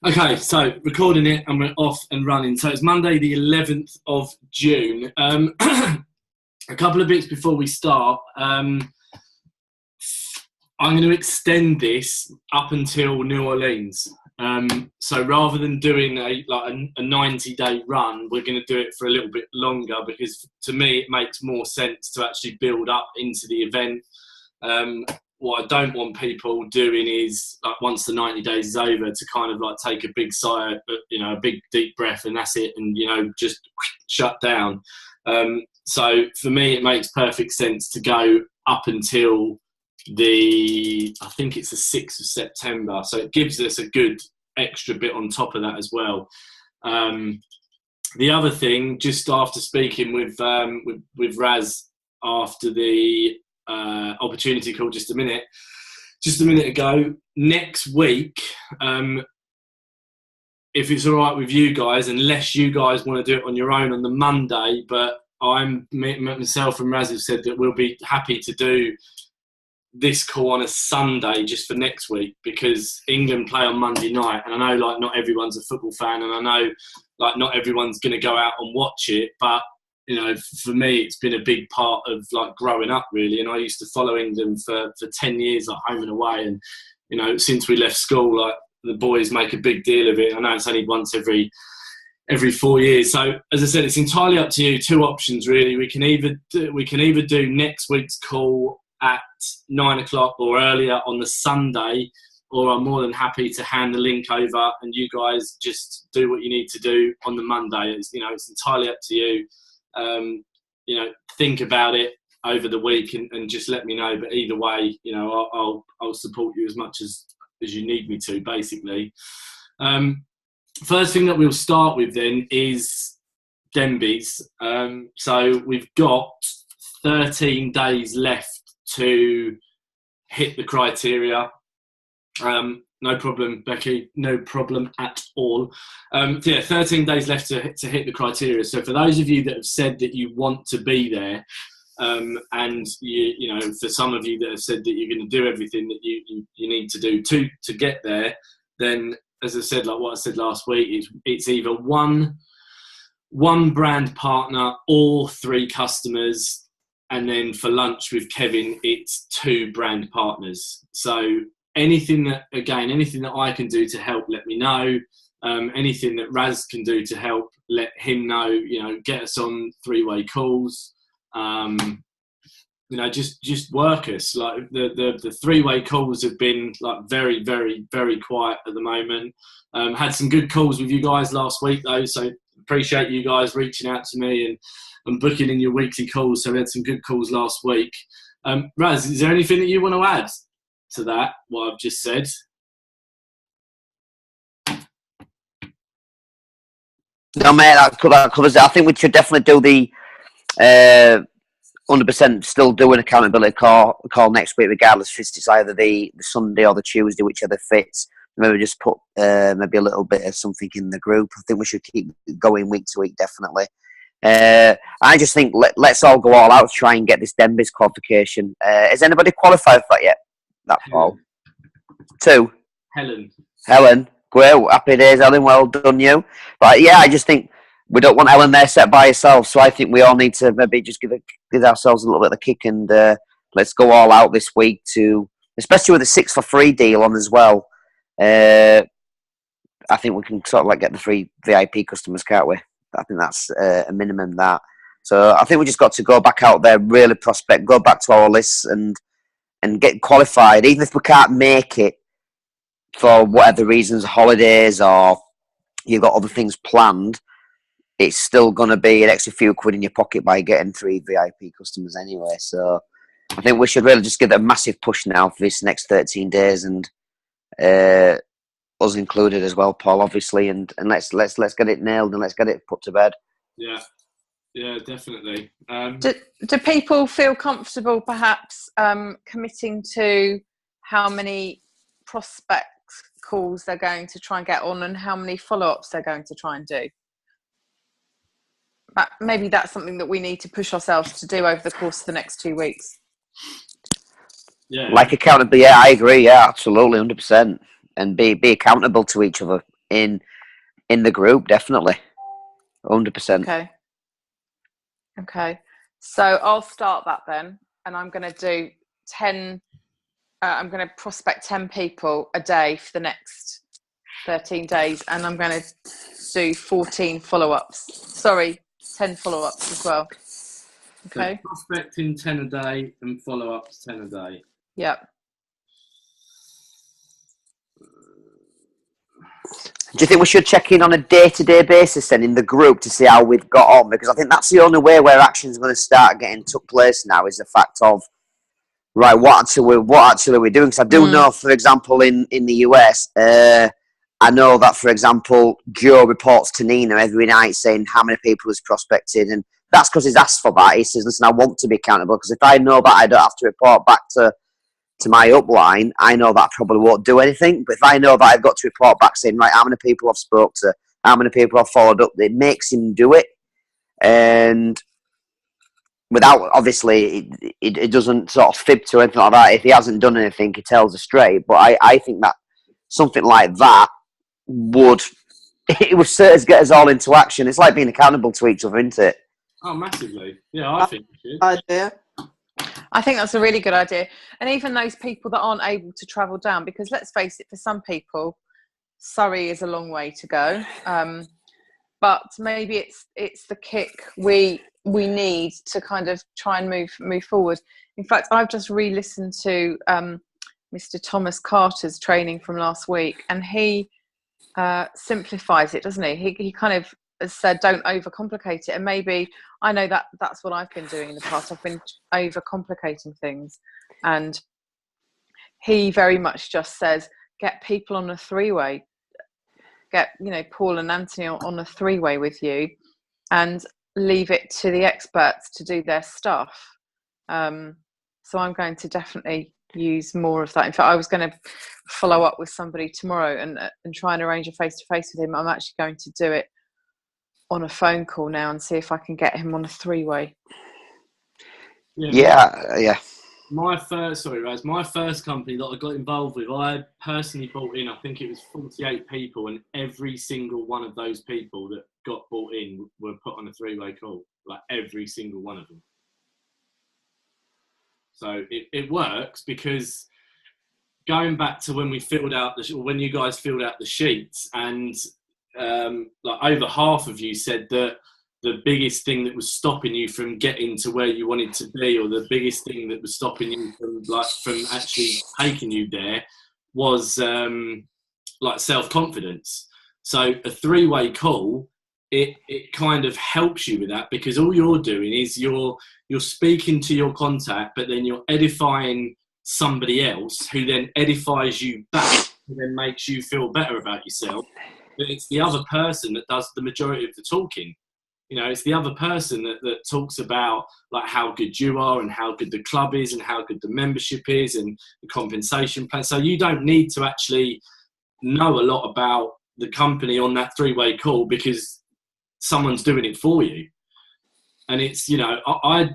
Okay, so recording it and we're off and running. So it's Monday, the 11th of June. A couple of bits before we start. I'm going to extend this up until New Orleans. So rather than doing a 90-day run, we're going to do it for a little bit longer because to me it makes more sense to actually build up into the event. What I don't want people doing is like once the 90 days is over to kind of like take a big sigh, a big deep breath and that's it, and just shut down. So for me, it makes perfect sense to go up until I think it's the 6th of September. So it gives us a good extra bit on top of that as well. The other thing, just after speaking with Raz after the opportunity call just a minute ago, next week, if it's all right with you guys, unless you guys want to do it on your own on the Monday, but myself and Raz have said that we'll be happy to do this call on a Sunday just for next week because England play on Monday night, and I know like not everyone's a football fan, and I know like not everyone's going to go out and watch it, but for me, it's been a big part of like growing up really. And I used to follow England for 10 years, like home and away. And, since we left school, like the boys make a big deal of it. I know it's only once every 4 years. So as I said, it's entirely up to you. Two options really. We can either do next week's call at 9 o'clock or earlier on the Sunday, or I'm more than happy to hand the link over and you guys just do what you need to do on the Monday. It's entirely up to you. Think about it over the week and just let me know. But either way, I'll support you as much as you need me to, basically. First thing that we'll start with then is Denbies. So we've got 13 days left to hit the criteria. No problem, Becky. No problem at all. 13 days left to hit the criteria. So for those of you that have said that you want to be there, and for some of you that have said that you're going to do everything that you need to do to get there, then as I said, like what I said last week, it's either one brand partner or 3 customers, and then for lunch with Kevin, it's 2 brand partners. So anything that I can do to help, let me know. Anything that Raz can do to help, let him know. Get us on 3-way calls. Just work us. Like the 3-way calls have been like very, very, very quiet at the moment. Had some good calls with you guys last week though, so appreciate you guys reaching out to me and booking in your weekly calls. So we had some good calls last week. Raz, is there anything that you want to add to that, what I've just said? No, mate, that covers it. I think we should definitely do the 100% still do an accountability call next week, regardless if it's either the Sunday or the Tuesday, whichever fits. Maybe just put maybe a little bit of something in the group. I think we should keep going week to week, definitely. I just think let's all go all out to try and get this Denbies qualification. Has anybody qualified for that yet? That fall. 2. Helen. Great. Happy days, Helen. Well done, you. But yeah, I just think we don't want Helen there set by herself. So I think we all need to maybe just give ourselves a little bit of a kick and let's go all out this week especially with the 6 for free deal on as well. I think we can sort of like get the 3 VIP customers, can't we? I think that's a minimum that. So I think we just got to go back out there, really prospect, go back to our lists and get qualified, even if we can't make it for whatever reasons, holidays or you've got other things planned, it's still going to be an extra few quid in your pocket by getting 3 VIP customers anyway. So I think we should really just give it a massive push now for this next 13 days and us included as well, Paul, obviously, and let's get it nailed and let's get it put to bed. Yeah, definitely. Do people feel comfortable perhaps committing to how many prospect calls they're going to try and get on and how many follow-ups they're going to try and do? But maybe that's something that we need to push ourselves to do over the course of the next 2 weeks. Yeah. Like accountability, yeah, I agree, yeah, absolutely, 100%. And be accountable to each other in the group, definitely, 100%. Okay. So I'll start that then, and I'm going to do 10. I'm going to prospect 10 people a day for the next 13 days, and I'm going to do 14 follow-ups. Sorry, 10 follow-ups as well. Okay. So prospecting 10 a day and follow-ups 10 a day. Yep. Do you think we should check in on a day-to-day basis then in the group to see how we've got on? Because I think that's the only way where action's going to start getting took place now, is the fact of, right, what actually are we doing? Because I do know, for example, in the US, I know that, for example, Joe reports to Nina every night saying how many people he's prospected, and that's because he's asked for that. He says, listen, I want to be accountable, because if I know that I don't have to report back to my upline, I know that I probably won't do anything. But if I know that I've got to report back saying, right, how many people I've spoke to, how many people I've followed up, it makes him do it. And without, obviously, it doesn't sort of fib to anything like that. If he hasn't done anything, he tells us straight. But I think that something like that would get us all into action. It's like being accountable to each other, isn't it? Oh, massively. Yeah, I think we should. Idea. I think that's a really good idea. And even those people that aren't able to travel down, because let's face it, for some people, Surrey is a long way to go. But maybe it's the kick we need to kind of try and move forward. In fact, I've just re-listened to Mr. Thomas Carter's training from last week, and he simplifies it, doesn't he? He kind of has said, don't overcomplicate it. And maybe, I know that's what I've been doing in the past. I've been overcomplicating things. And he very much just says, get people on a three-way. Get, Paul and Anthony on a three-way with you, and leave it to the experts to do their stuff. So I'm going to definitely use more of that. In fact, I was going to follow up with somebody tomorrow and try and arrange a face-to-face with him. I'm actually going to do it on a phone call now and see if I can get him on a three-way. Yeah. My first company that I got involved with, I personally brought in, I think it was 48 people, and every single one of those people that got brought in were put on a three-way call, like every single one of them. So it works, because going back to when we when you guys filled out the sheets, and like over half of you said that the biggest thing that was stopping you from getting to where you wanted to be, or the biggest thing that was stopping you from actually taking you there, was like self-confidence. So a three-way call, it kind of helps you with that, because all you're doing is you're speaking to your contact, but then you're edifying somebody else who then edifies you back, and then makes you feel better about yourself. But it's the other person that does the majority of the talking. It's the other person that talks about like how good you are, and how good the club is, and how good the membership is, and the compensation plan. So you don't need to actually know a lot about the company on that three-way call, because someone's doing it for you. And it's, I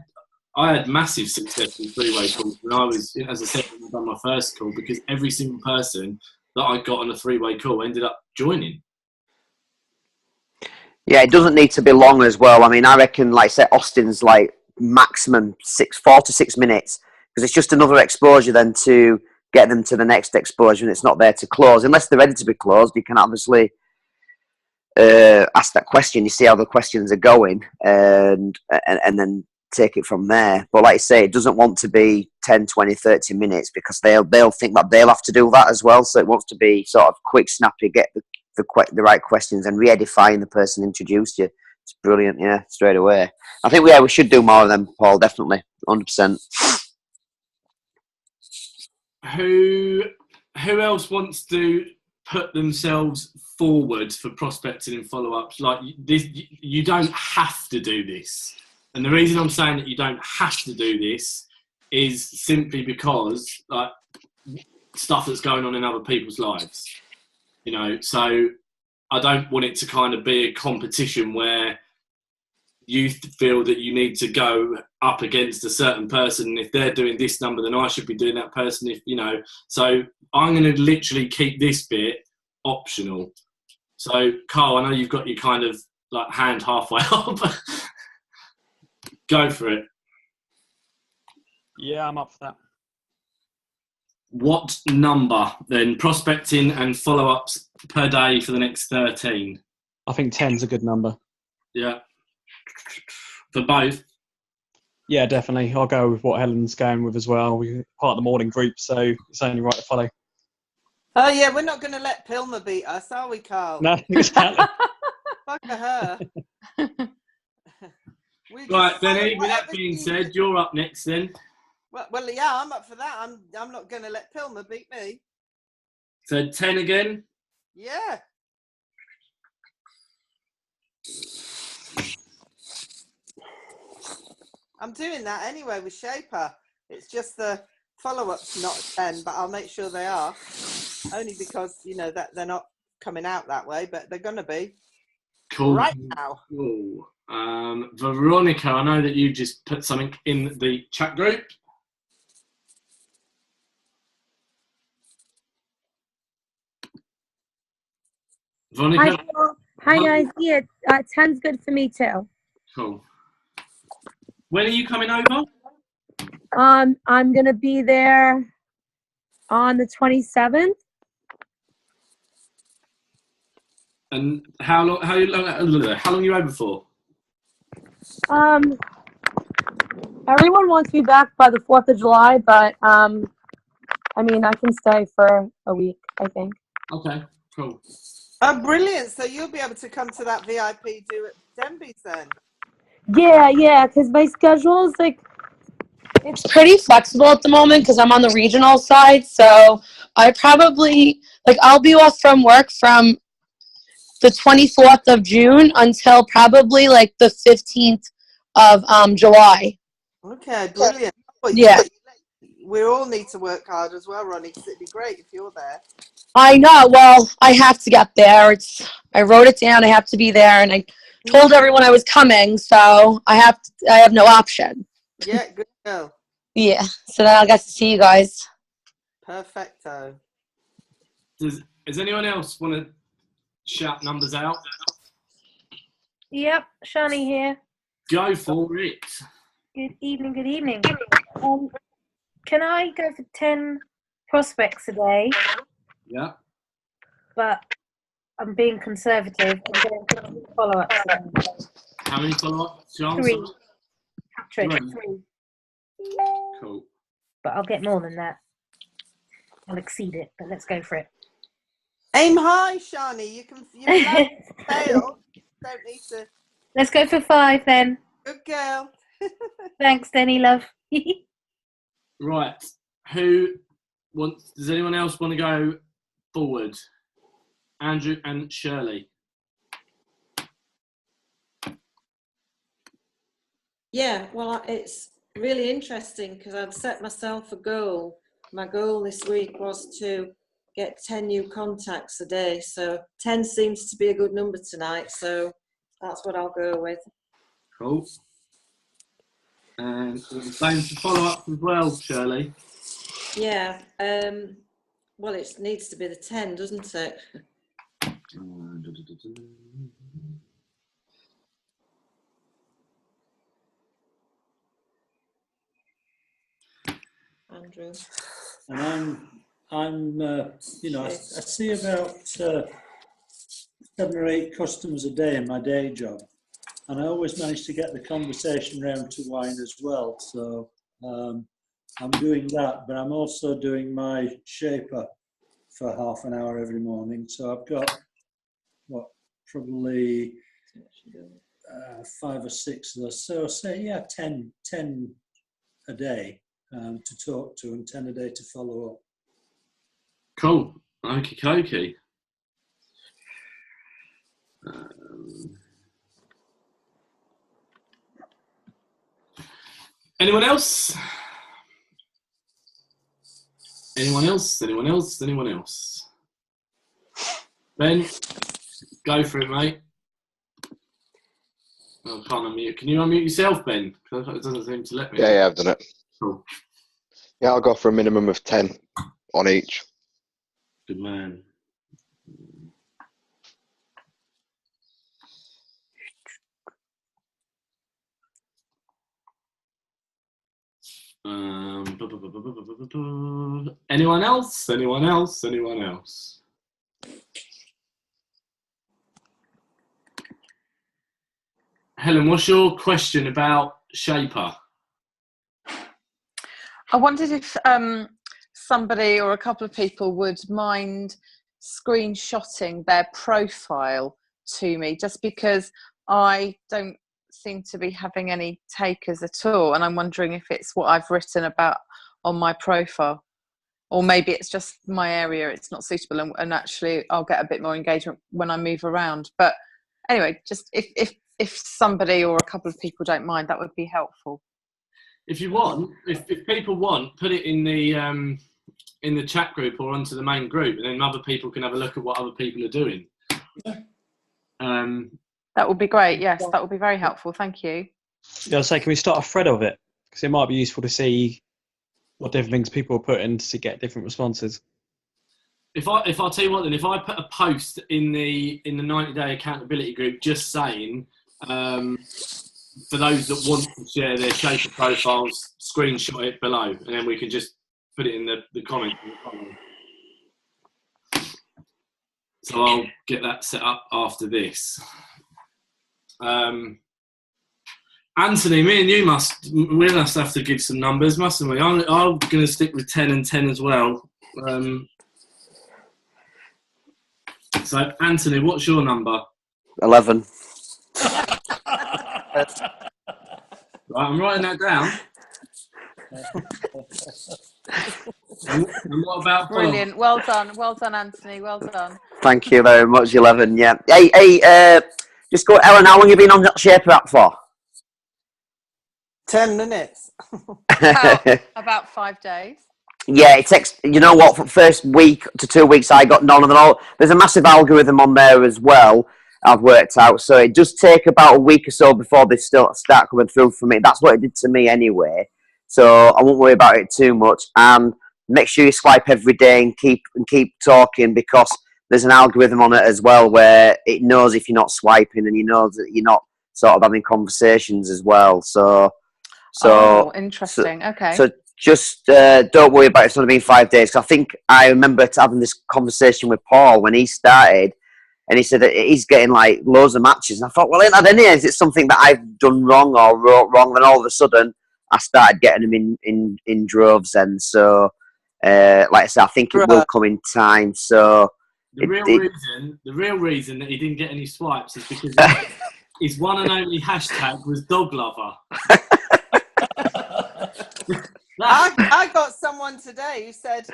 had massive success in three-way calls when I was, as I said, when I done my first call, because every single person that I got on a three-way call ended up joining. Yeah, it doesn't need to be long as well. I mean, I reckon, like I said, Austin's like maximum 4 to 6 minutes, because it's just another exposure then to get them to the next exposure, and it's not there to close. Unless they're ready to be closed, you can obviously ask that question. You see how the questions are going, and then take it from there. But like I say, it doesn't want to be 10, 20, 30 minutes, because they'll think that they'll have to do that as well. So it wants to be sort of quick, snappy, get the right questions, and re-edifying the person introduced you. It's brilliant, yeah, straight away. I think we should do more of them, Paul, definitely, 100%. Who else wants to put themselves forward for prospecting and follow-ups? Like this, you don't have to do this. And the reason I'm saying that you don't have to do this is simply because like stuff that's going on in other people's lives. So I don't want it to kind of be a competition where you feel that you need to go up against a certain person. If they're doing this number, then I should be doing that person. So I'm going to literally keep this bit optional. So, Carl, I know you've got your kind of like hand halfway up. Go for it. Yeah, I'm up for that. What number then? Prospecting and follow-ups per day for the next 13. I think 10's a good number. Yeah. For both. Yeah, definitely. I'll go with what Helen's going with as well. We're part of the morning group, so it's only right to follow. Oh yeah, we're not going to let Pilmer beat us, are we, Carl? No, exactly. Fuck her. Right, Benny, with that being said, you're up next then. Well, yeah, I'm up for that. I'm not going to let Pilmer beat me. So 10 again? Yeah. I'm doing that anyway with Shaper. It's just the follow-up's not 10, but I'll make sure they are. Only because, you know, that they're not coming out that way, but they're going to be. Cool. Right now. Cool. Veronica, I know that you just put something in the chat group. Veronica? Hi, Phil. Hi guys. Yeah, 10's good for me too. Cool. When are you coming over? I'm gonna be there on the 27th. And how long are you over for? Everyone wants me back by the 4th of July, but I mean, I can stay for a week, I think. Okay, cool. Oh, brilliant. So you'll be able to come to that VIP do at Denby's then? Yeah, because my schedule's like, it's pretty flexible at the moment because I'm on the regional side. So I probably, like, I'll be off from work from the 24th of June until probably like the 15th of July. Okay, brilliant. Well, Yeah. We all need to work hard as well, Ronnie, because it'd be great if you're there. I know. Well, I have to get there. I wrote it down. I have to be there, and I told everyone I was coming, so I have no option. Yeah, good girl. Yeah. So then I'll get to see you guys. Perfecto. Does anyone else want to shout numbers out? Yep, Shani here. Go for it. Good evening. Good evening. Can I go for 10 prospects a day? Yeah. But I'm being conservative. I'm going for 3 follow-ups. How many follow-ups? 3. Trick, 3. Cool. But I'll get more than that. I'll exceed it, but let's go for it. Aim high, Shani. You fail. Don't need to. Let's go for 5 then. Good girl. Thanks, Denny, love. Right. Does anyone else want to go forward? Andrew and Shirley. Yeah, well, it's really interesting because I'd set myself a goal. My goal this week was to get 10 new contacts a day. So 10 seems to be a good number tonight. So that's what I'll go with. Cool. And same for follow-up as well, Shirley. Yeah. Well, it needs to be the 10, doesn't it? Andrew. And I'm I see about 7 or 8 customers a day in my day job, and I always manage to get the conversation round to wine as well. So I'm doing that, but I'm also doing my shaper for half an hour every morning. So I've got probably 5 or 6 of those. So say 10 a day to talk to, and 10 a day to follow up. Cool. Okie dokie. Anyone else? Anyone else? Anyone else? Anyone else? Ben, go for it, mate. Oh, I can't unmute. Can you unmute yourself, Ben? It doesn't seem to let me. Yeah, I've done it. Cool. Yeah, I'll go for a minimum of 10 on each. Good man. Anyone else? Anyone else? Anyone else? Helen, what's your question about Shaper? I wondered if somebody or a couple of people would mind screenshotting their profile to me, just because I don't seem to be having any takers at all, and I'm wondering if it's what I've written about on my profile, or maybe it's just my area, it's not suitable, and actually I'll get a bit more engagement when I move around. But anyway, just if somebody or a couple of people don't mind, that would be helpful. If you want, if people want, put it in the chat group or onto the main group, and then other people can have a look at what other people are doing. That would be great. Yes, that would be very helpful. Thank you. Yeah, I'll say, can we start a thread of it? Because it might be useful to see what different things people are putting to get different responses. If I tell you what, then if I put a post in the 90-day accountability group just saying, for those that want to share their Shaper profiles, screenshot it below, and then we can just put it in the comment. So I'll get that set up after this. Anthony, me and you must have to give some numbers, mustn't we? I'm going to stick with 10 and 10 as well. So, Anthony, what's your number? 11. Right, I'm writing that down. And what about Brilliant. Well done, Anthony. Well done. Thank you very much, 11. Yeah. Hey, just go, Ellen. How long have you been on that Shaper app for? 10 minutes. About 5 days. Yeah, it takes, you know what, for the first week to 2 weeks, I got none of them all. There's a massive algorithm on there as well, I've worked out. So it does take about a week or so before they start coming through for me. That's what it did to me anyway. So I won't worry about it too much. And make sure you swipe every day and keep talking, because there's an algorithm on it as well where it knows if you're not swiping, and you know that you're not sort of having conversations as well. So interesting. Okay. So just don't worry about it. It's only been 5 days. 'Cause I think I remember having this conversation with Paul when he started, and he said that he's getting like loads of matches. And I thought, well, ain't that any? Is it something that I've done wrong or wrote wrong? Then all of a sudden, I started getting them in droves. And so, like I said, I think it will come in time. So the real reason that he didn't get any swipes is because his one and only hashtag was dog lover. I got someone today who said,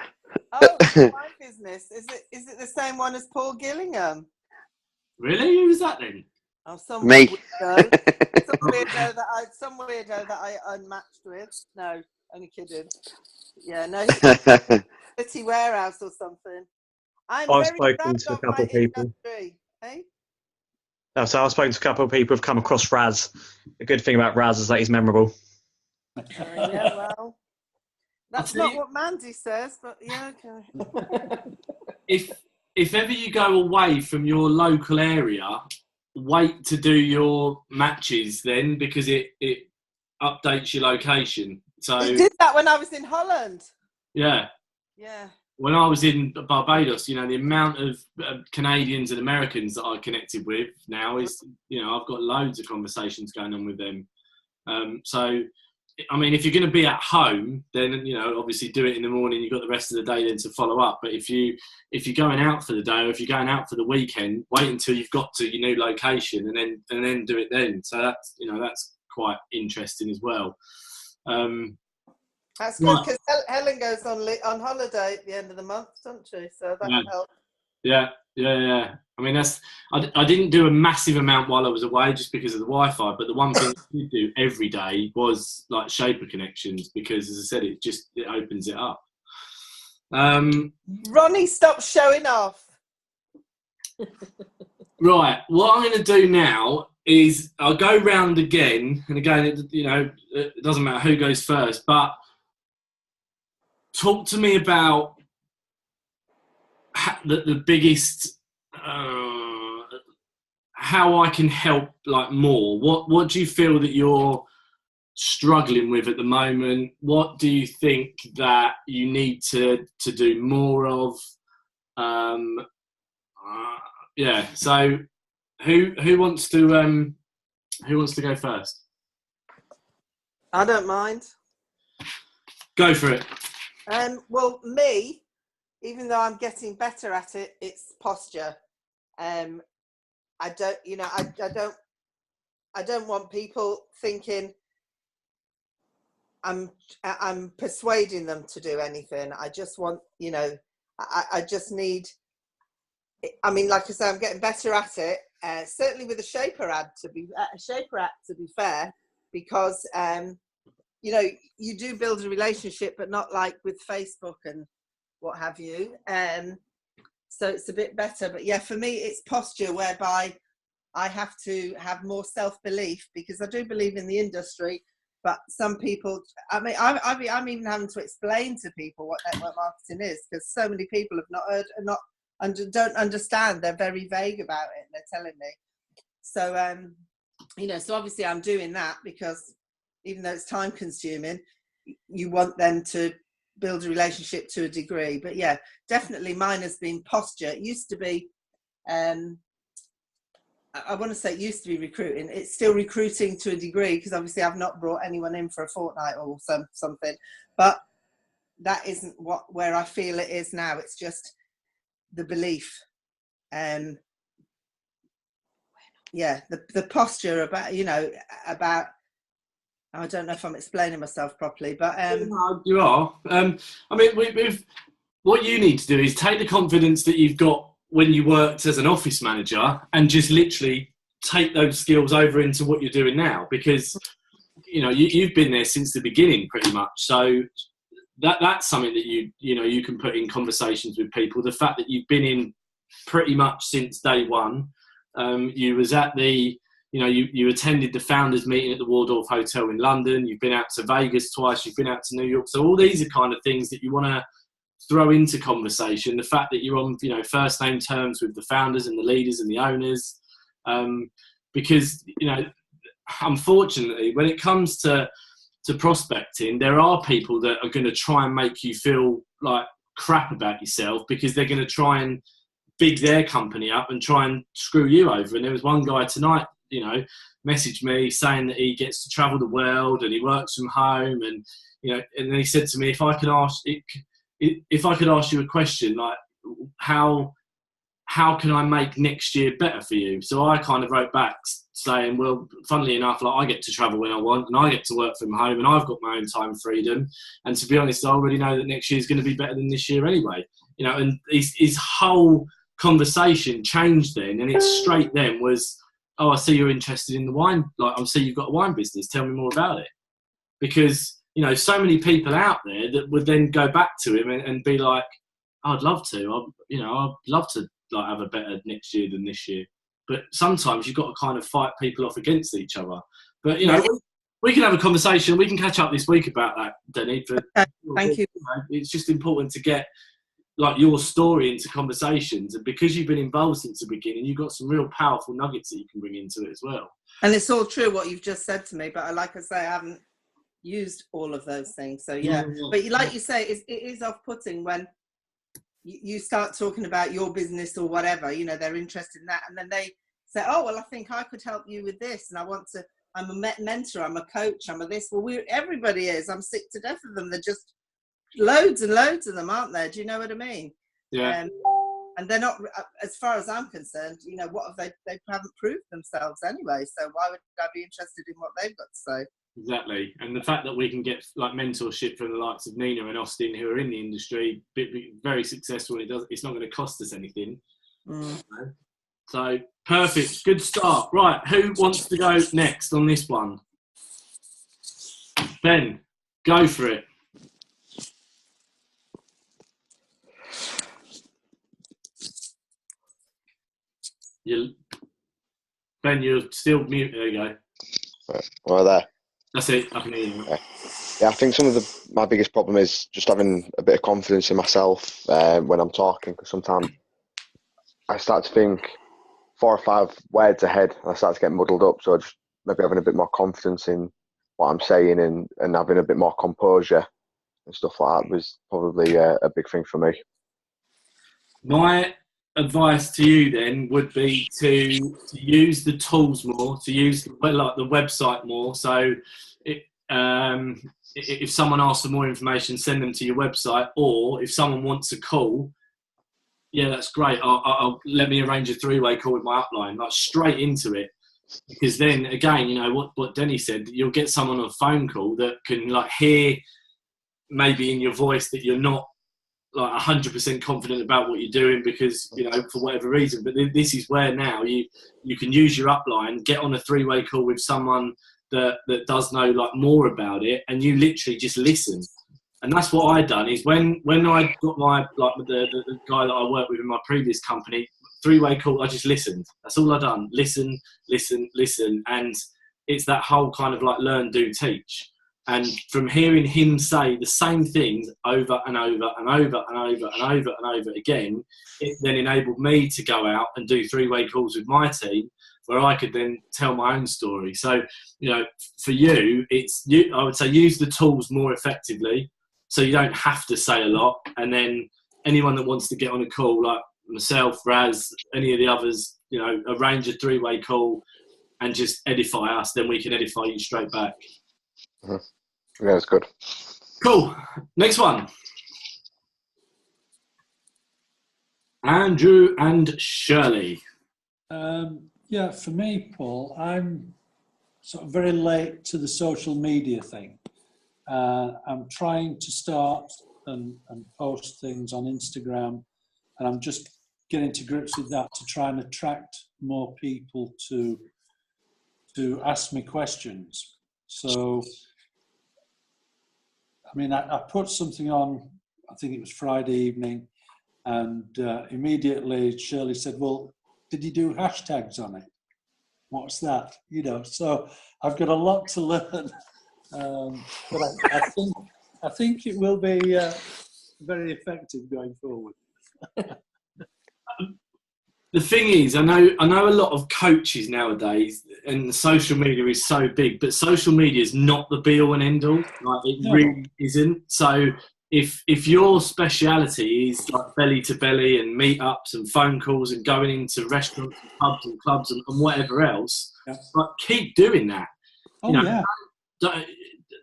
"Oh, my business, is it the same one as Paul Gillingham?" Really? Who was that then? Me. Oh, some weirdo that I unmatched with. No, only kidding. Yeah, no, City Warehouse or something. I've spoken to a couple of people. Hey? No, so I've spoken to a couple of people who've come across Raz. The good thing about Raz is that he's memorable. Yeah, well, that's not what Mandy says, but yeah, okay. If ever you go away from your local area, wait to do your matches then, because it updates your location. So it did that when I was in Holland. Yeah. Yeah. When I was in Barbados, you know, the amount of Canadians and Americans that I connected with now is, you know, I've got loads of conversations going on with them. So, I mean, if you're going to be at home, then, you know, obviously do it in the morning. You've got the rest of the day then to follow up. But if you're going out for the day, or if you're going out for the weekend, wait until you've got to your new location and then do it then. So that's, you know, that's quite interesting as well. That's good, because Helen goes on holiday at the end of the month, doesn't she? So that can help. Yeah. I mean, I didn't do a massive amount while I was away just because of the Wi-Fi, but the one thing I did do every day was like Shaper connections, because, as I said, it opens it up. Ronnie, stop showing off. Right, what I'm going to do now is I'll go round again, and again, it doesn't matter who goes first, but talk to me about the biggest, how I can help like more. What do you feel that your struggling with at the moment? What do you think that you need to do more of? Yeah. So who wants to go first? I don't mind. Go for it. Well, me, even though I'm getting better at it, it's posture. I don't, I don't want people thinking I'm persuading them to do anything. I just want, I just need. I mean, like I say, I'm getting better at it. Certainly with a Shaper ad, to be fair, because you do build a relationship, but not like with Facebook and what have you. So it's a bit better. But yeah, for me, it's posture, whereby I have to have more self-belief, because I do believe in the industry. But some people, I mean, I'm even having to explain to people what network marketing is, because so many people have not heard and don't understand. They're very vague about it. They're telling me. So, so obviously I'm doing that, because even though it's time consuming, you want them to build a relationship to a degree. But yeah, definitely mine has been posture. It used to be, I want to say it used to be recruiting. It's still recruiting to a degree, because obviously I've not brought anyone in for a fortnight or something, but that isn't where I feel it is now. It's just the belief. Yeah, the posture about, I don't know if I'm explaining myself properly, but you are. I mean, we've what you need to do is take the confidence that you've got when you worked as an office manager and just literally take those skills over into what you're doing now, because you've been there since the beginning pretty much. So that's something that you can put in conversations with people. The fact that you've been in pretty much since day one. You was at the you attended the founders meeting at the Waldorf Hotel in London. You've been out to Vegas twice. You've been out to New York. So all these are kind of things that you want to throw into conversation. The fact that you're on, first name terms with the founders and the leaders and the owners, because unfortunately, when it comes to prospecting, there are people that are going to try and make you feel like crap about yourself, because they're going to try and big their company up and try and screw you over. And there was one guy tonight, messaged me saying that he gets to travel the world and he works from home, and and then he said to me, if I could ask you a question, like how can I make next year better for you? So I kind of wrote back saying, well, funnily enough, like I get to travel when I want, and I get to work from home, and I've got my own time freedom. And to be honest, I already know that next year is going to be better than this year anyway. And his whole conversation changed then, and it's straight then was, oh, I see you're interested in the wine. Like, I see you've got a wine business. Tell me more about it. Because, so many people out there that would then go back to him and be like, I'd love to. I'd love to like have a better next year than this year. But sometimes you've got to kind of fight people off against each other. But, we can have a conversation. We can catch up this week about that, Denny. Thank you. It's just important to get like your story into conversations, and because you've been involved since the beginning, you've got some real powerful nuggets that you can bring into it as well. And it's all true what you've just said to me, but like I say, I haven't used all of those things. So yeah, but like you say, it is off-putting when you start talking about your business or whatever, they're interested in that, and then they say, oh, well, I think I could help you with this, and I'm a mentor, I'm a coach, I'm a this. Well, everybody is. I'm sick to death of them. They're just loads and loads of them, aren't there? Do you know what I mean? Yeah. And they're not, as far as I'm concerned, what have they haven't proved themselves anyway, so why would I be interested in what they've got to say? Exactly. And the fact that we can get like mentorship from the likes of Nina and Austin, who are in the industry, very successful, and it's not going to cost us anything. So perfect, good start. Right, who wants to go next on this one? Ben, go for it. Ben, you're still mute. There you go. Right, well, there. That's it. I can hear you. Yeah, I think my biggest problem is just having a bit of confidence in myself when I'm talking, because sometimes I start to think 4 or 5 words ahead and I start to get muddled up. So just maybe having a bit more confidence in what I'm saying and having a bit more composure and stuff like that was probably a big thing for me. My advice to you then would be to use the tools more, to use like the website more. So if someone asks for more information, send them to your website, or if someone wants a call, yeah, that's great. I'll let me arrange a 3-way call with my upline, like straight into it. Because then again, you know what Denny said, you'll get someone on a phone call that can like hear maybe in your voice that you're not like 100% confident about what you're doing because, you know, for whatever reason. But this is where now you can use your upline, get on a 3-way call with someone that does know like more about it, and you literally just listen. And that's what I done is when I got my like the guy that I worked with in my previous company, 3-way call, I just listened. That's all I done. Listen, and it's that whole kind of like learn, do, teach. And from hearing him say the same things over and over and over and over and over and over again, it then enabled me to go out and do 3-way calls with my team, where I could then tell my own story. So, you know, for you, I would say use the tools more effectively, so you don't have to say a lot. And then anyone that wants to get on a call, like myself, Raz, any of the others, you know, arrange a 3-way call and just edify us, then we can edify you straight back. Mm-hmm. Yeah, that's good. Cool. Next one. Andrew and Shirley. Yeah, for me, Paul, I'm sort of very late to the social media thing. I'm trying to start and post things on Instagram, and I'm just getting to grips with that to try and attract more people to ask me questions. So, I mean, I put something on, I think it was Friday evening, and immediately Shirley said, well, did you do hashtags on it? What's that? You know, so I've got a lot to learn, but I think it will be very effective going forward. The thing is, I know a lot of coaches nowadays, and social media is so big, but social media is not the be all and end all. Like it really isn't. So if your speciality is like belly to belly and meetups and phone calls and going into restaurants and pubs and clubs and whatever else, like keep doing that.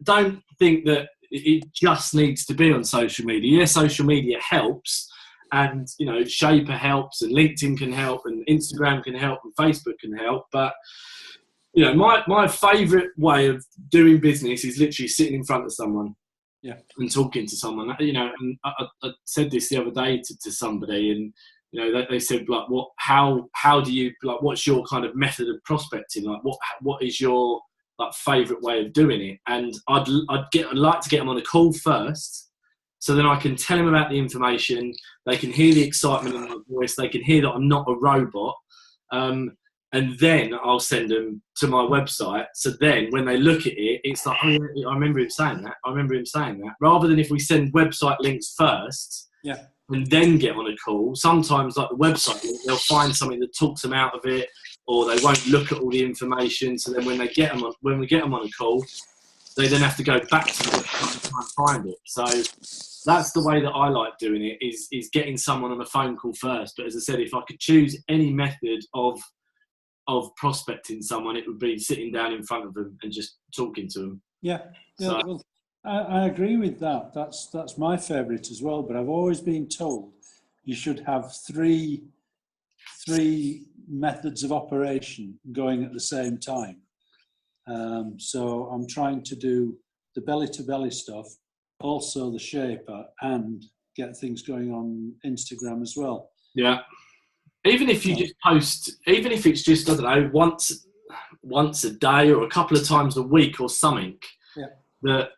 Don't think that it just needs to be on social media. Yeah, social media helps. And, you know, Shaper helps, and LinkedIn can help, and Instagram can help, and Facebook can help. But, you know, my favourite way of doing business is literally sitting in front of someone and talking to someone. You know, and I said this the other day to somebody, and, you know, they said, like, how do you, like, what's your kind of method of prospecting? Like, what is your, like, favourite way of doing it? And I'd like to get them on a call first, so then I can tell them about the information. They can hear the excitement in my voice. They can hear that I'm not a robot. And then I'll send them to my website. So then when they look at it, it's like, oh, yeah, I remember him saying that. Rather than if we send website links first and then get on a call, sometimes like the website link, they'll find something that talks them out of it, or they won't look at all the information. So then when we get them on a call, they then have to go back to the website to try and find it. So that's the way that I like doing it, is getting someone on a phone call first. But as I said, if I could choose any method of prospecting someone, it would be sitting down in front of them and just talking to them. Yeah, so, well, I agree with that. That's my favourite as well. But I've always been told you should have three methods of operation going at the same time. So I'm trying to do the belly-to-belly stuff, also the Shaper, and get things going on Instagram as well. Yeah. Even if you just post, even if it's just, I don't know, once a day or a couple of times a week or something. Yeah. That,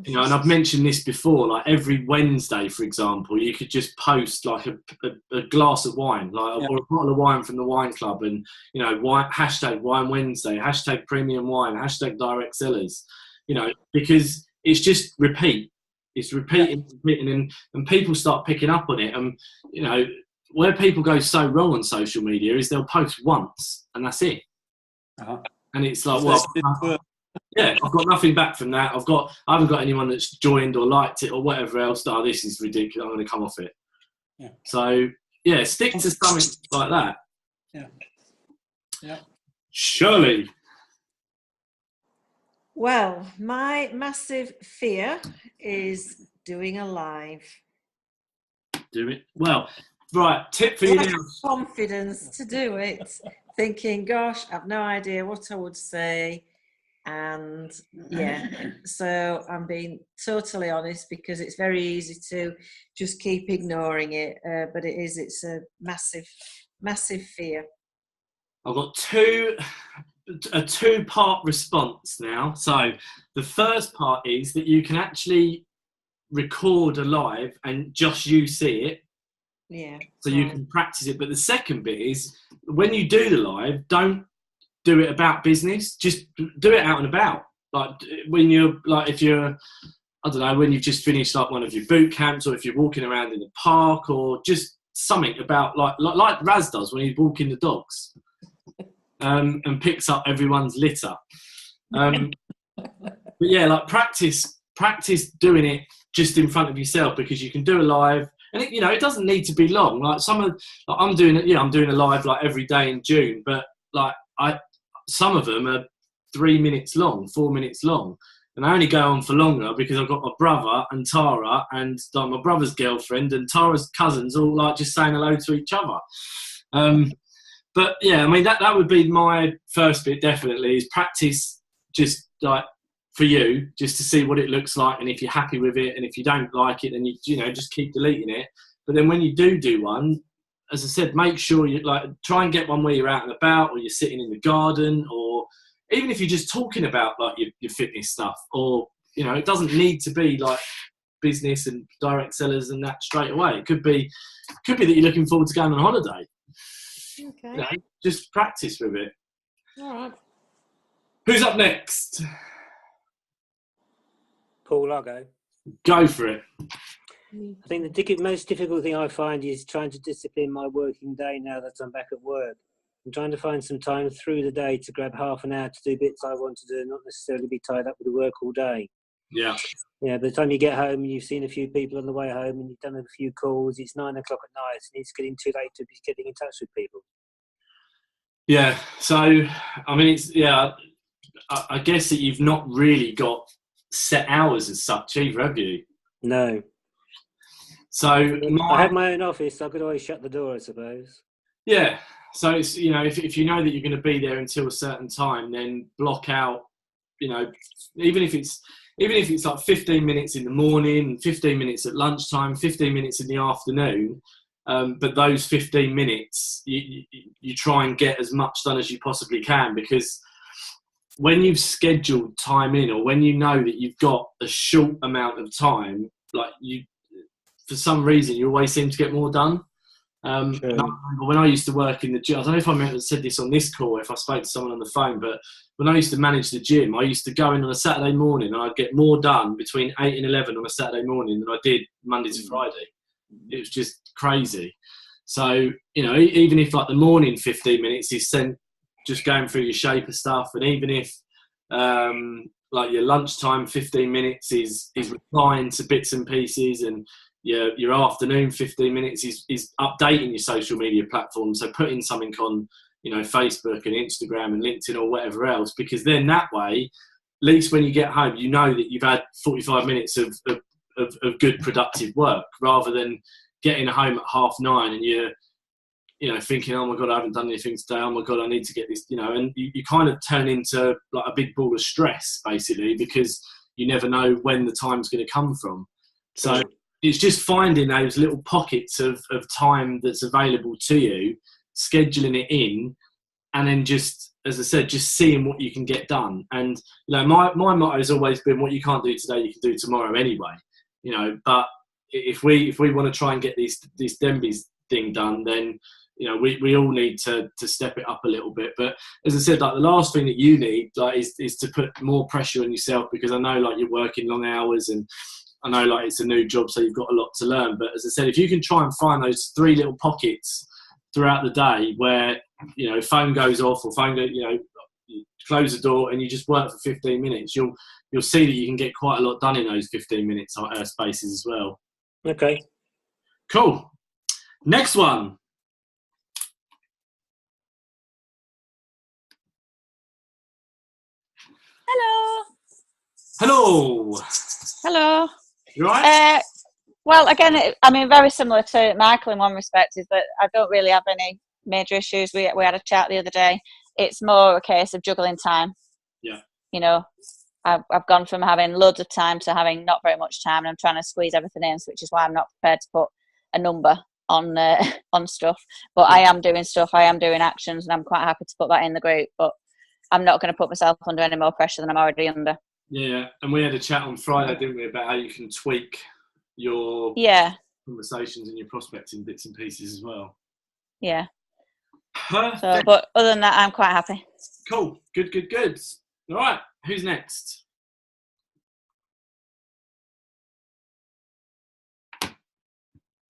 you know, and I've mentioned this before, like every Wednesday, for example, you could just post like a glass of wine, like or a bottle of wine from the wine club, and, you know, hashtag Wine Wednesday, hashtag Premium Wine, hashtag Direct Sellers, you know, because it's just repeat. It's repeating, and people start picking up on it. And, you know, where people go so wrong on social media is they'll post once and that's it. And it's like, well, Yeah, I've got nothing back from that. I haven't got anyone that's joined or liked it or whatever else. Oh, this is ridiculous. I'm going to come off it. Yeah. So yeah, stick to something like that. Yeah. Yeah. Shirley. Well, my massive fear is doing a live. Do it. Well, right, tip for you Lack now. of confidence to do it. Thinking, gosh, I've no idea what I would say. And yeah, so I'm being totally honest because it's very easy to just keep ignoring it. But it's a massive, massive fear. I've got a two-part response now. So the first part is that you can actually record a live and just you see it. Yeah. So you can practice it. But the second bit is when you do the live, don't do it about business. Just do it out and about. Like when you're like, if you're, I don't know, when you've just finished like one of your boot camps, or if you're walking around in the park, or just something about like Raz does when he's walking the dogs. And picks up everyone's litter. But yeah, like practice doing it just in front of yourself, because you can do a live, and it doesn't need to be long. Like I'm doing a live like every day in June, but like some of them are 3 minutes long, 4 minutes long, and I only go on for longer because I've got my brother and Tara and like my brother's girlfriend and Tara's cousins all like just saying hello to each other. But yeah, I mean that would be my first bit. Definitely is practice, just like for you, just to see what it looks like, and if you're happy with it, and if you don't like it, then you just keep deleting it. But then when you do one, as I said, make sure you like try and get one where you're out and about, or you're sitting in the garden, or even if you're just talking about like your fitness stuff, or it doesn't need to be like business and direct sellers and that straight away. It could be that you're looking forward to going on holiday. Okay. Just practice with it. All right. Who's up next? Paul, I'll go. Go for it. I think the most difficult thing I find is trying to discipline my working day now that I'm back at work. I'm trying to find some time through the day to grab half an hour to do bits I want to do, not necessarily be tied up with the work all day. Yeah. Yeah, by the time you get home and you've seen a few people on the way home and you've done a few calls, it's 9 o'clock at night, and it's getting too late to be getting in touch with people. Yeah, so, I mean, I guess that you've not really got set hours as such either, have you? No. So I have my own office, so I could always shut the door, I suppose. Yeah, so it's, if you know that you're going to be there until a certain time, then block out, even if it's like 15 minutes in the morning, 15 minutes at lunchtime, 15 minutes in the afternoon, but those 15 minutes, you try and get as much done as you possibly can, because when you've scheduled time in, or when you know that you've got a short amount of time, like for some reason, you always seem to get more done. And I remember when I used to work in the gym, I don't know if I said this on this call, if I spoke to someone on the phone, but when I used to manage the gym, I used to go in on a Saturday morning and I'd get more done between 8 and 11 on a Saturday morning than I did Monday to Friday. It was just crazy. So, even if like the morning 15 minutes is spent just going through your shaper stuff, and even if like your lunchtime 15 minutes is replying to bits and pieces, and your afternoon 15 minutes is updating your social media platforms, so putting something on Facebook and Instagram and LinkedIn or whatever else, because then that way, at least when you get home, you know that you've had 45 minutes of good productive work, rather than getting home at 9:30 and you're thinking, oh my God, I haven't done anything today, oh my God, I need to get this, and you kind of turn into like a big ball of stress basically, because you never know when the time's going to come from. So it's just finding those little pockets of time that's available to you, scheduling it in, and then just, as I said, just seeing what you can get done. And my motto has always been, what you can't do today, you can do tomorrow anyway. But if we want to try and get this Denby's thing done, then we all need to step it up a little bit. But as I said, like the last thing that you need is to put more pressure on yourself, because I know like you're working long hours, and I know like it's a new job, so you've got a lot to learn. But as I said, if you can try and find those 3 little pockets throughout the day where phone goes off, or close the door, and you just work for 15 minutes. You'll see that you can get quite a lot done in those 15 minutes spaces as well. Okay. Cool. Next one. Hello. Hello. Hello. You all right? Well, again, I mean, very similar to Michael in one respect is that I don't really have any major issues. We had a chat the other day. It's more a case of juggling time. Yeah. You know, I've gone from having loads of time to having not very much time, and I'm trying to squeeze everything in, which is why I'm not prepared to put a number on stuff. But I am doing stuff. I am doing actions, and I'm quite happy to put that in the group. But I'm not going to put myself under any more pressure than I'm already under. Yeah, and we had a chat on Friday, didn't we, about how you can tweak your conversations and your prospecting bits and pieces as well. Yeah. Perfect. So, but other than that, I'm quite happy. Cool. Good. All right. Who's next?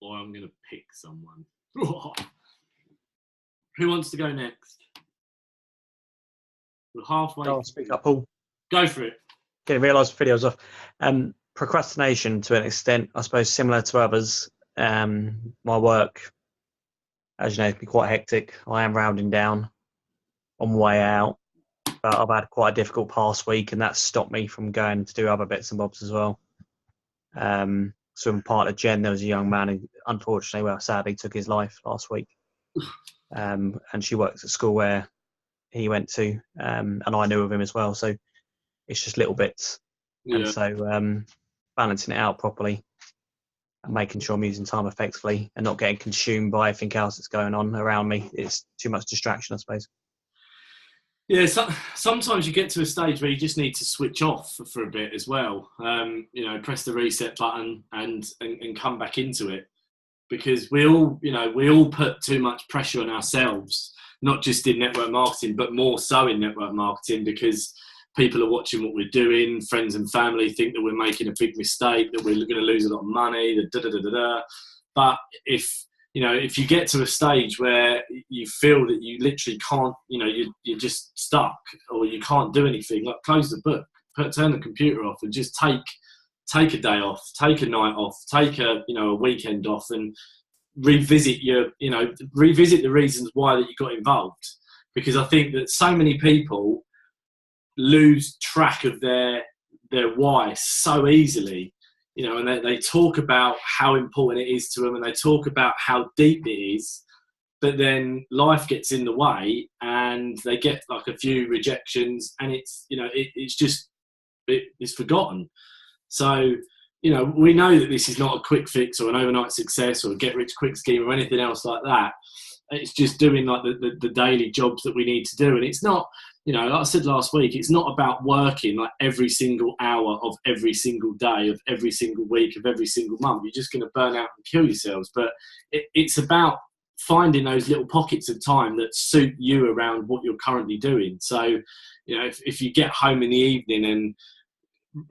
Or I'm going to pick someone. Who wants to go next? We're halfway. I'll speak up, Paul. Go for it. Getting realised videos off. Procrastination to an extent, I suppose, similar to others. My work, as you know, can be quite hectic. I am rounding down on my way out, but I've had quite a difficult past week, and that's stopped me from going to do other bits and bobs as well. So in part of Jen, there was a young man who, unfortunately, sadly took his life last week. And she works at school where he went to, and I knew of him as well. So it's just little bits. Yeah. And so balancing it out properly and making sure I'm using time effectively and not getting consumed by everything else that's going on around me. It's too much distraction, I suppose. Yeah, sometimes you get to a stage where you just need to switch off for a bit as well. Press the reset button and come back into it, because we all put too much pressure on ourselves, not just in network marketing, but more so in network marketing, because people are watching what we're doing. Friends and family think that we're making a big mistake, that we're going to lose a lot of money. But if you get to a stage where you feel that you literally can't, you're just stuck, or you can't do anything, like close the book, turn the computer off, and just take a day off, take a night off, take a weekend off, and revisit the reasons why that you got involved. Because I think that so many people lose track of their why so easily. And they talk about how important it is to them, and they talk about how deep it is, but then life gets in the way, and they get like a few rejections, and it's forgotten. So, we know that this is not a quick fix or an overnight success or a get rich quick scheme or anything else like that. It's just doing like the daily jobs that we need to do. And it's not, like I said last week, it's not about working like every single hour of every single day of every single week of every single month. You're just going to burn out and kill yourselves. But it's about finding those little pockets of time that suit you around what you're currently doing. So, if you get home in the evening, and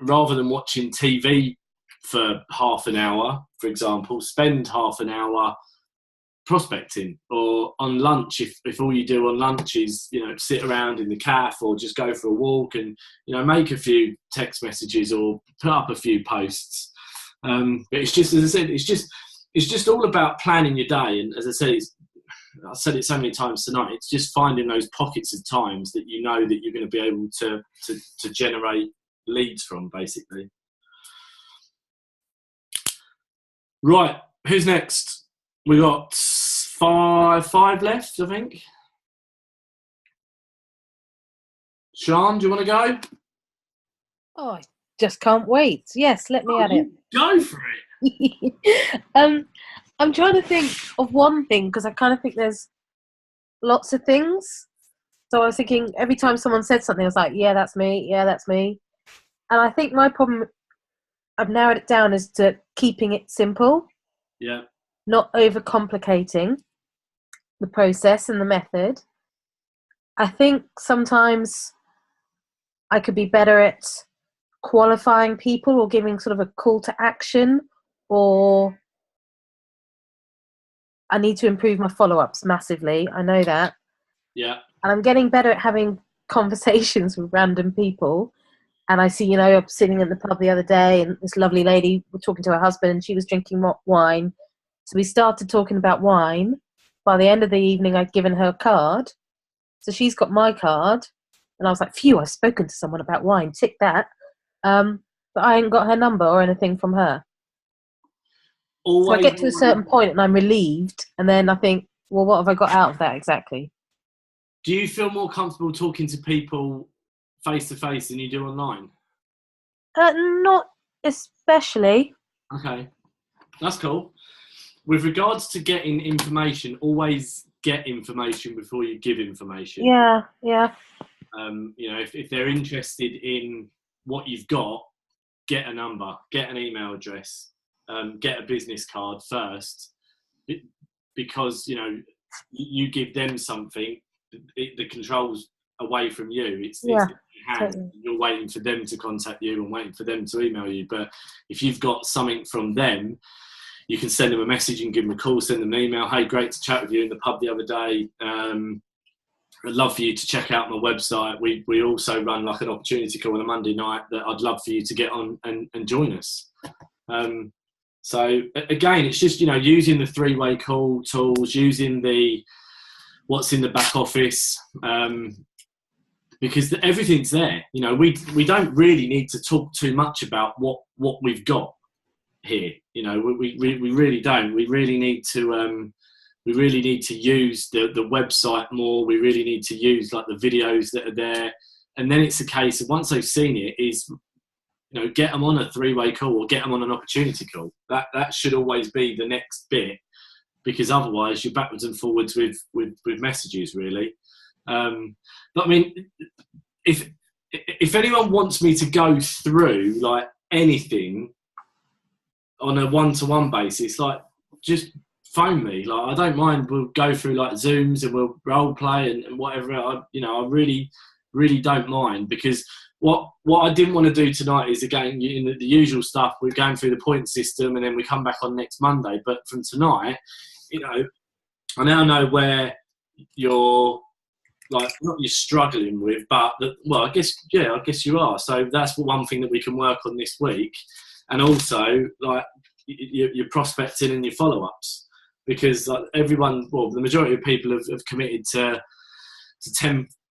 rather than watching TV for half an hour, for example, spend half an hour prospecting, or on lunch, if all you do on lunch is sit around in the cafe or just go for a walk and make a few text messages or put up a few posts. But it's just, as I said, it's just all about planning your day. And as I said, I've said it so many times tonight, it's just finding those pockets of times that that you're going to be able to generate leads from, basically. Right, who's next? We got five left, I think. Sean, do you want to go? Oh, I just can't wait. Yes, let me at it. Go for it. I'm trying to think of one thing, because I kind of think there's lots of things. So I was thinking every time someone said something, I was like, yeah, that's me. Yeah, that's me. And I think my problem, I've narrowed it down, is to keeping it simple. Yeah. Not overcomplicating the process and the method. I think sometimes I could be better at qualifying people or giving sort of a call to action, or I need to improve my follow-ups massively. I know that. Yeah. And I'm getting better at having conversations with random people. And I see, I'm sitting in the pub the other day and this lovely lady was talking to her husband and she was drinking wine. So we started talking about wine. By the end of the evening, I'd given her a card. So she's got my card. And I was like, phew, I've spoken to someone about wine. Tick that. But I ain't got her number or anything from her. So I get to a certain point and I'm relieved. And then I think, well, what have I got out of that exactly? Do you feel more comfortable talking to people face to face than you do online? Not especially. Okay, that's cool. With regards to getting information, always get information before you give information. Yeah. If they're interested in what you've got, get a number, get an email address, get a business card first, because you give them something, the control's away from you. It's in your hand. Totally. You're waiting for them to contact you and waiting for them to email you. But if you've got something from them, you can send them a message and give them a call, send them an email. Hey, great to chat with you in the pub the other day. I'd love for you to check out my website. We also run like an opportunity call on a Monday night that I'd love for you to get on and join us. So again, it's just, using the three-way call tools, using what's in the back office, because everything's there. We don't really need to talk too much about what we've got here. We really don't. We really need to use the website more. We really need to use like the videos that are there, and then it's a case of once they've seen it, is get them on a three-way call or get them on an opportunity call. That should always be the next bit, because otherwise you're backwards and forwards with messages, really. But I mean, if anyone wants me to go through like anything on a one-to-one basis, like just phone me. Like, I don't mind. We'll go through like Zooms and we'll role play and whatever. I really, really don't mind, because what I didn't want to do tonight is, again, in the usual stuff, we're going through the point system and then we come back on next Monday. But from tonight, I now know where you're not you're struggling with, but I guess you are. So that's one thing that we can work on this week, and also like your prospecting and your follow-ups, because like the majority of people have committed to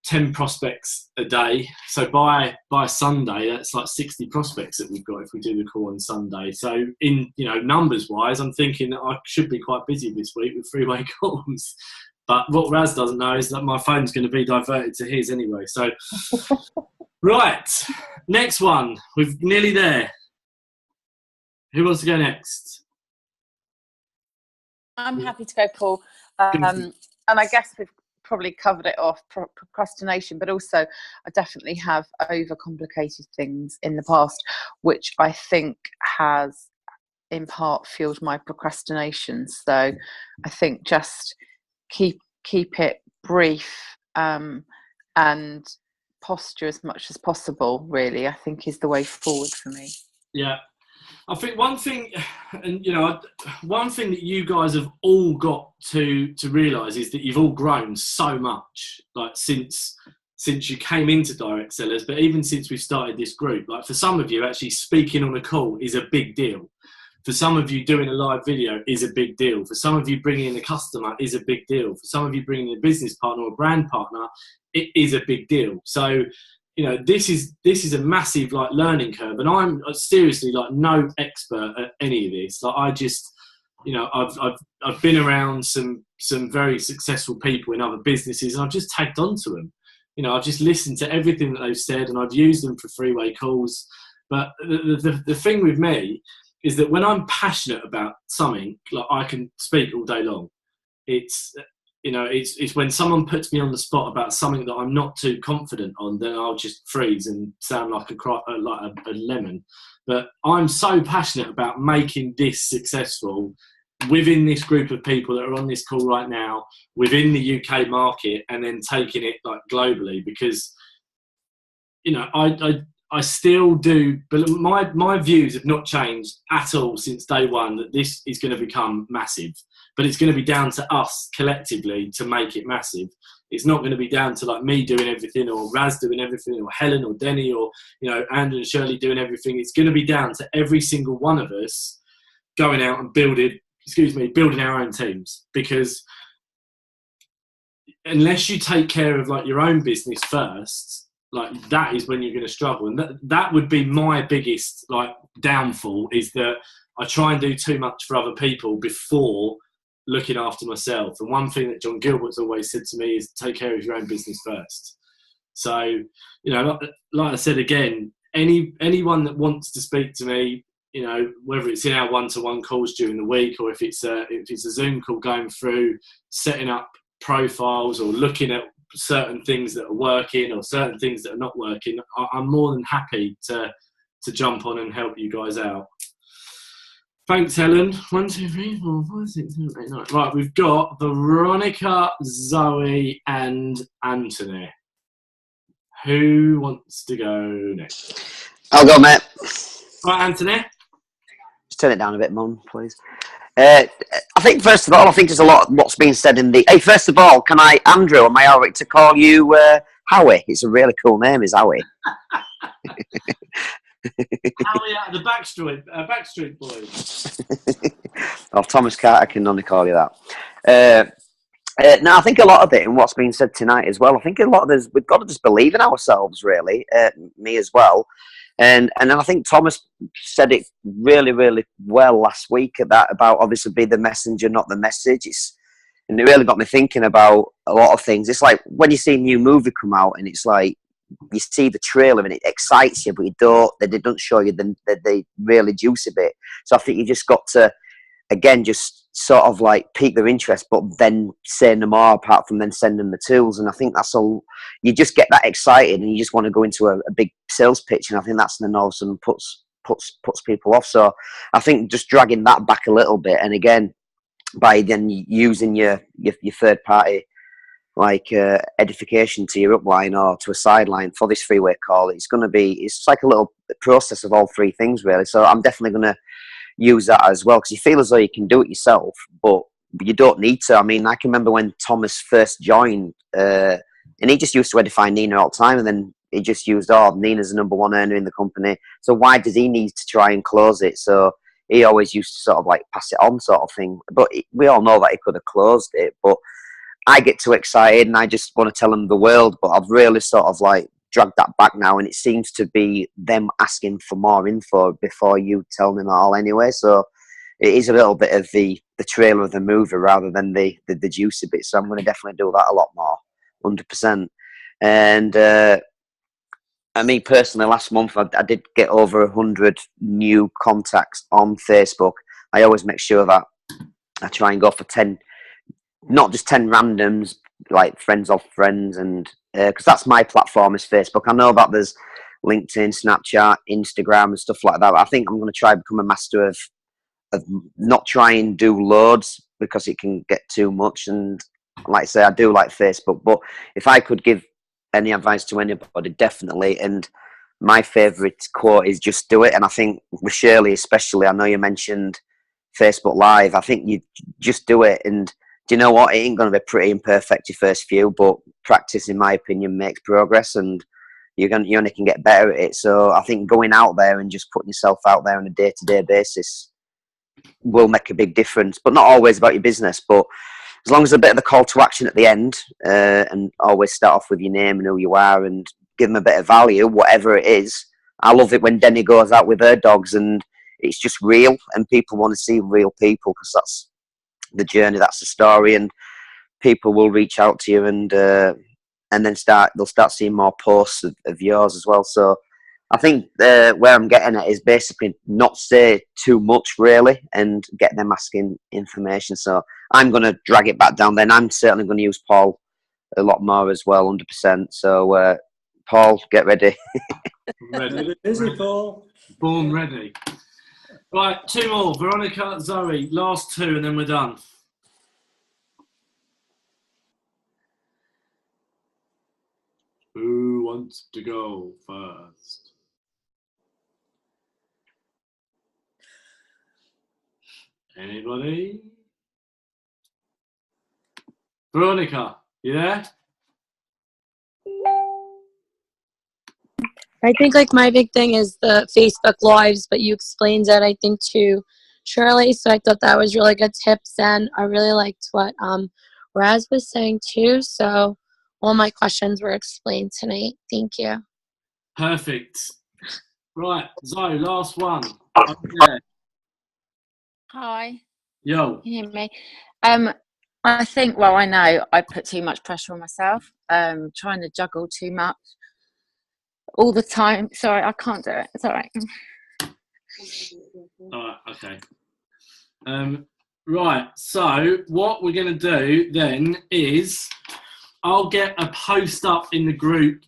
10 prospects a day. So by Sunday, that's like 60 prospects that we've got if we do the call on Sunday. So in numbers wise, I'm thinking that I should be quite busy this week with three-way calls. But what Raz doesn't know is that my phone's going to be diverted to his anyway. So right, next one. We're nearly there. Who wants to go next? I'm happy to go, Paul. And I guess we've probably covered it off, procrastination, but also I definitely have overcomplicated things in the past, which I think has in part fueled my procrastination. So I think just keep it brief and posture as much as possible, really, I think is the way forward for me. Yeah. I think one thing that you guys have all got to realise is that you've all grown so much, like since you came into Direct Sellers, but even since we started this group. Like, for some of you, actually speaking on a call is a big deal. For some of you, doing a live video is a big deal. For some of you, bringing in a customer is a big deal. For some of you, bringing in a business partner or a brand partner, it is a big deal. So, this is a massive like learning curve, and I'm seriously like no expert at any of this. Like, I just, I've been around some very successful people in other businesses, and I've just tagged onto them. I've just listened to everything that they've said, and I've used them for three-way calls. But the thing with me is that when I'm passionate about something, like, I can speak all day long. It's when someone puts me on the spot about something that I'm not too confident on, then I'll just freeze and sound like a lemon. But I'm so passionate about making this successful within this group of people that are on this call right now, within the UK market, and then taking it like globally, because I still do, but my views have not changed at all since day one, that this is going to become massive. But it's going to be down to us collectively to make it massive. It's not going to be down to like me doing everything, or Raz doing everything, or Helen or Denny, or Andrew and Shirley doing everything. It's going to be down to every single one of us going out and building our own teams, because unless you take care of like your own business first, like that is when you're going to struggle. And that would be my biggest like downfall, is that I try and do too much for other people before looking after myself. And one thing that John Gilbert's always said to me is take care of your own business first. So, like I said again, anyone that wants to speak to me, whether it's in our one-to-one calls during the week, or if it's a Zoom call going through setting up profiles or looking at certain things that are working or certain things that are not working, I'm more than happy to jump on and help you guys out. Thanks, Helen. 1, 2, 3, 4, 5, 6, 7, 8, 9. Right, we've got Veronica, Zoe, and Anthony. Who wants to go next? I'll go, mate. Right, Anthony. Just turn it down a bit, Mum, please. I think, first of all, there's a lot what's being said in the... Hey, first of all, Andrew, am I all right to call you Howie? It's a really cool name, is Howie. Howie out of the Backstreet Boys. Or Thomas Carter can only call you that. No, I think a lot of it, and what's been said tonight as well, I think a lot of this, we've got to just believe in ourselves, really, me as well. And then I think Thomas said it really, really well last week about obviously be the messenger, not the message. And it really got me thinking about a lot of things. It's like when you see a new movie come out and it's like, you see the trailer and it excites you, but they don't show you the really juicy bit. So I think you just got to, again, just sort of like pique their interest, but then say no more apart from then send them the tools. And I think that's all, you just get that excited and you just want to go into a big sales pitch. And I think that's then all of a sudden puts people off. So I think just dragging that back a little bit. And again, by then using your third party, like edification to your upline or to a sideline for this freeway call, it's like a little process of all three things, really. So I'm definitely going to use that as well, because you feel as though you can do it yourself, but you don't need to. I mean, I can remember when Thomas first joined, and he just used to edify Nina all the time, and then he just used, Nina's the number one earner in the company, so why does he need to try and close it? So he always used to sort of like pass it on sort of thing, but we all know that he could have closed it. But I get too excited and I just want to tell them the world, but I've really sort of like dragged that back now, and it seems to be them asking for more info before you tell them all anyway. So it is a little bit of the trailer of the movie rather than the juicy bit. So I'm going to definitely do that a lot more, 100%. And I mean, personally, last month I did get over 100 new contacts on Facebook. I always make sure that I try and go for 10, not just 10 randoms, like friends of friends, and because that's my platform is Facebook. I know that there's LinkedIn, Snapchat, Instagram and stuff like that, but I think I'm going to try and become a master of not try and do loads, because it can get too much. And like I say, I do like Facebook, but if I could give any advice to anybody, definitely, and my favourite quote is just do it. And I think with Shirley especially, I know you mentioned Facebook Live, I think you just do it. And do you know what? It ain't going to be pretty and perfect your first few, but practice, in my opinion, makes progress, and you only can get better at it. So I think going out there and just putting yourself out there on a day-to-day basis will make a big difference. But not always about your business, but as long as a bit of a call to action at the end, and always start off with your name and who you are and give them a bit of value, whatever it is. I love it when Denny goes out with her dogs and it's just real, and people want to see real people, because that's the journey, that's the story, and people will reach out to you and then they'll start seeing more posts of yours as well. So I think where I'm getting at is basically not say too much really and get them asking information. So I'm going to drag it back down then. I'm certainly going to use Paul a lot more as well, 100%. So Paul, get ready. Ready. Busy, Paul. Born ready. Right, 2 more. Veronica, Zoe, last 2 and then we're done. Who wants to go first? Anybody? Veronica, you there? I think like my big thing is the Facebook Lives, but you explained it, I think, to Shirley. So I thought that was really good tips, and I really liked what Raz was saying too. So all my questions were explained tonight. Thank you. Perfect. Right, Zoe, last one. Okay. Hi. Yo. Can you hear me? I think, well, I know I put too much pressure on myself, trying to juggle too much all the time. Sorry, I can't do it. It's all right. All right, okay. Right, so what we're going to do then is I'll get a post up in the group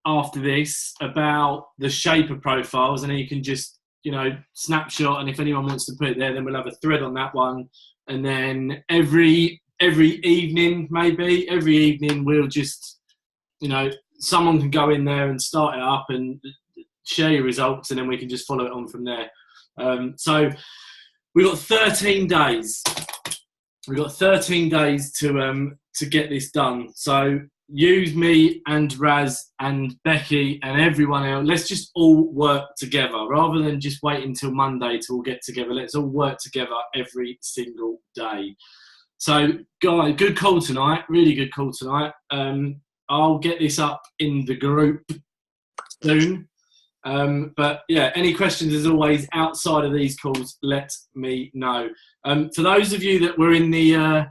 after this about the shaper profiles, and then you can just, snapshot, and if anyone wants to put it there, then we'll have a thread on that one. And then every evening, we'll just, someone can go in there and start it up and share your results, and then we can just follow it on from there. So we've got 13 days. We've got 13 days to get this done. So use me and Raz and Becky and everyone else. Let's just all work together rather than just wait until Monday to all get together. Let's all work together every single day. So, guys, good call tonight. Really good call tonight. I'll get this up in the group soon. But yeah, any questions as always outside of these calls, let me know. For those of you that were in the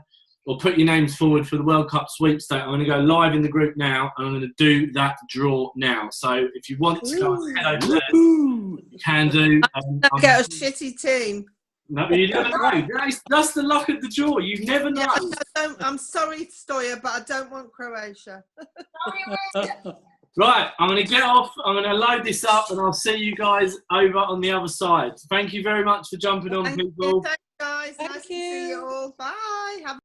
or put your names forward for the World Cup sweepstake, I'm going to go live in the group now, and I'm going to do that draw now. So if you want to go head over there, you can do. Get a shitty team. No, you never know. That's the luck of the draw. You never know. Yeah, I'm sorry, Stoya, but I don't want Croatia. Right, I'm going to get off. I'm going to load this up, and I'll see you guys over on the other side. Thank you very much for jumping on, people. Thanks, guys. Nice to see you all. Bye.